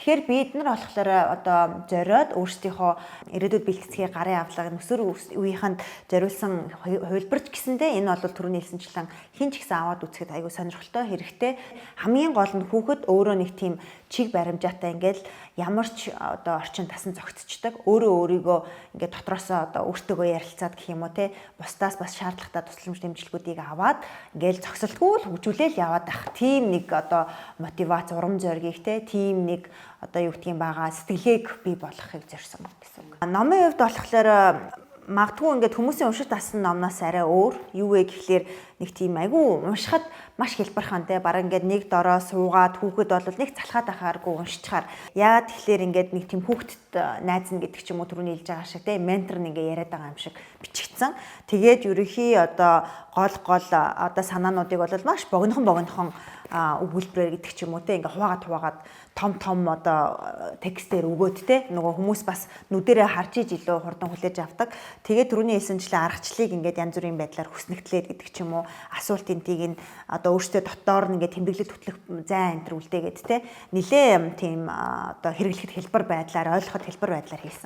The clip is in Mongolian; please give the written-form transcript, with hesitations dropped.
Тэгэхээр бид нар болохоор одоо зориод өөрсдийнхөө ирээдүйд бэлтгэцгээ гарын авлага нөхцөл үеийнхэнд зориулсан хувилбарч гэсэндээ энэ бол түрүүний хэлсэнчлэн хин ч гэсэн аваад үзэхэд айгүй сонирхолтой хэрэгтэй. Хамгийн гол нь хүүхэд өөрөө нэг тийм чиг баримжаатай ингээл ямар ч одоо орчин тасан зогтцдаг. Өөрөө өөрийгөө ингээд дотроосоо одоо өөртөөгөө ярилцаад гэх юм уу те бусдаас бас шаардлагатай тусламж дэмжлэгүүдийг аваад ингээл зогсолтгүй л хөгжүүлээл яваад ах. Тийм нэг одоо мотивац урам зориг те тийм нэг одоо юу гэдгийг байгаа сэтгэлгээг бий болгохыг зорьсон гэсэн үг. Номын хувьд болохоор магадгүй ингээд хүмүүсийн уншиж тассан номноос арай өөр. Юу вэ гэхлээр нэг тийм айгүй уншихад маш хэлбэрхан те бараг ингээд нэг дороо суугаад хүүхэд бол нэг залхаад ахааргүй уншчихаар. Яагаад тэгэхээр ингээд нэг тийм хүүхдэд найзна гэдэг ч юм уу түрүүний хэлж байгаа шиг те ментор нэг ингээд яриад байгаа юм шиг бичигдсэн. Тэгээд ерөнхий одоо гол одоо санаануудыг бол маш богинохон өгүүлбэрээр гэдэг ч юм уу те ингээ хуваагаад том одоо текстээр өгөөд те нөгөө хүмүүс бас нүдэрээ харж иж илүү хурдан хүлээж авдаг. Тэгээд түрүүний хэлсэнчлэн аргачлалыг ингээд янз бүрийн байдлаар хүснэгтлээд гэдэг ч юм уу асуултын тийг нь одоо өөртөө дотоор нь ингээд тэмдэглэж хөтлөх зай энэ төр үлдээгээд те нилээ тийм одоо хэрэглэхэд хэлбэр байдлаар ойлгоход хэлбэр байдлаар хийсэн.